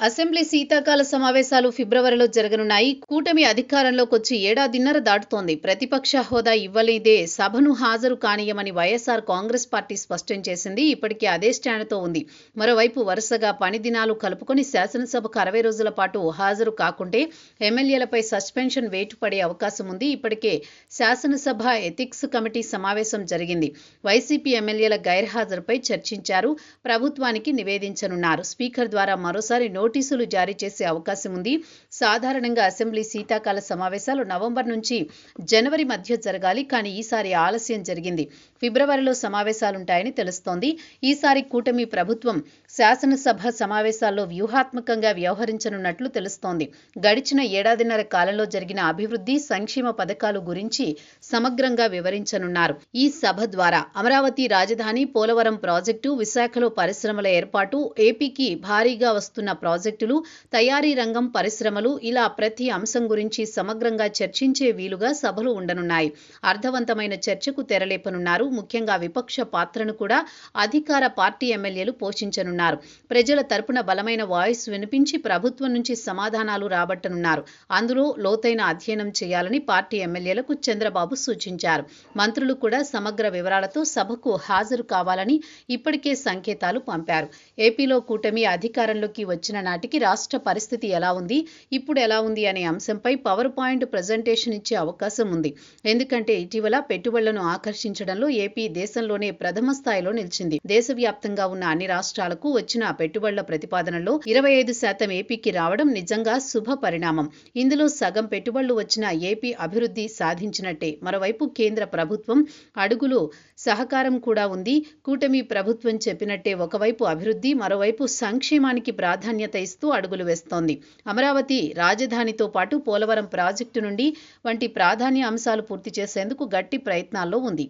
Assembly శీతాకాల సమావేశాలు ఫిబ్రవరిలో జరగనున్నాయి. కూటమి అధికారంలోకి వచ్చి ఏడాదిన్నర దాటుతోంది. ప్రతిపక్ష హోదా ఇవ్వలేదే సభను హాజరు కానీయమని వైఎస్ఆర్ కాంగ్రెస్ పార్టీ స్పష్టం చేసింది. ఇప్పటికే అదే స్టాండ్తో ఉంది. మరోవైపు వరుసగా పని దినాలు కలుపుకొని శాసనసభకు 60 రోజుల పాటు హాజరు కాకుంటే ఎమ్మెల్యేలపై సస్పెన్షన్ వేటు పడే అవకాశం ఉంది. ఇప్పటికే శాసనసభ ఎథిక్స్ కమిటీ సమావేశం జరిగింది. వైసీపీ ఎమ్మెల్యేల గైర్హాజరుపై చర్చించారు. ప్రభుత్వానికి నివేదించనున్నారు. స్పీకర్ ద్వారా మరోసారి నోటీసులు జారీ చేసే అవకాశం ఉంది. సాధారణంగా అసెంబ్లీ శీతాకాల సమావేశాలు నవంబర్ నుంచి జనవరి మధ్య జరగాలి. కానీ ఈసారి ఆలస్యం జరిగింది. ఫిబ్రవరిలో సమావేశాలుంటాయని తెలుస్తోంది. ఈసారి కూటమి ప్రభుత్వం శాసనసభ సమావేశాల్లో వ్యూహాత్మకంగా వ్యవహరించనున్నట్లు తెలుస్తోంది. గడిచిన ఏడాదిన్నర కాలంలో జరిగిన అభివృద్ధి, సంక్షేమ పథకాలు గురించి సమగ్రంగా వివరించనున్నారు. ఈ సభ ద్వారా అమరావతి రాజధాని, పోలవరం ప్రాజెక్టు, విశాఖలో పరిశ్రమల ఏర్పాటు, ఏపీకి భారీగా వస్తున్న ప్రాజెక్టులు, తయారీ రంగం, పరిశ్రమలు, ఇలా ప్రతి అంశం గురించి సమగ్రంగా చర్చించే వీలుగా సభలు ఉండనున్నాయి. అర్థవంతమైన చర్చకు తెరలేపనున్నారు. ముఖ్యంగా విపక్ష పాత్రను కూడా అధికార పార్టీ ఎమ్మెల్యేలు పోషించనున్నారు. ప్రజల తరపున బలమైన వాయిస్ వినిపించి ప్రభుత్వం నుంచి సమాధానాలు రాబట్టనున్నారు. అందులో లోతైన అధ్యయనం చేయాలని పార్టీ ఎమ్మెల్యేలకు చంద్రబాబు సూచించారు. మంత్రులు కూడా సమగ్ర వివరాలతో సభకు హాజరు కావాలని ఇప్పటికే సంకేతాలు పంపారు. ఏపీలో కూటమి అధికారంలోకి వచ్చిన నాటికి రాష్ట్ర పరిస్థితి ఎలా ఉంది, ఇప్పుడు ఎలా ఉంది అనే అంశంపై పవర్ పాయింట్ ప్రజెంటేషన్ ఇచ్చే అవకాశం ఉంది. ఎందుకంటే ఇటీవల పెట్టుబడులను ఆకర్షించడంలో ఏపీ దేశంలోనే ప్రథమ స్థాయిలో నిలిచింది. దేశవ్యాప్తంగా ఉన్న అన్ని రాష్ట్రాలకు వచ్చిన పెట్టుబడుల ప్రతిపాదనలో 25% ఏపీకి రావడం నిజంగా శుభ పరిణామం. ఇందులో సగం పెట్టుబడులు వచ్చిన ఏపీ అభివృద్ధి సాధించినట్టే. మరోవైపు కేంద్ర ప్రభుత్వం అడుగులు సహకారం కూడా ఉంది. కూటమి ప్రభుత్వం చెప్పినట్టే ఒకవైపు అభివృద్ధి, మరోవైపు సంక్షేమానికి ప్రాధాన్యత ఇస్తూ అడుగులు వేస్తోంది. అమరావతి రాజధానితో పాటు పోలవరం ప్రాజెక్టు నుండి వంటి ప్రాధాన్య అంశాలు పూర్తి చేసేందుకు గట్టి ప్రయత్నాల్లో ఉంది.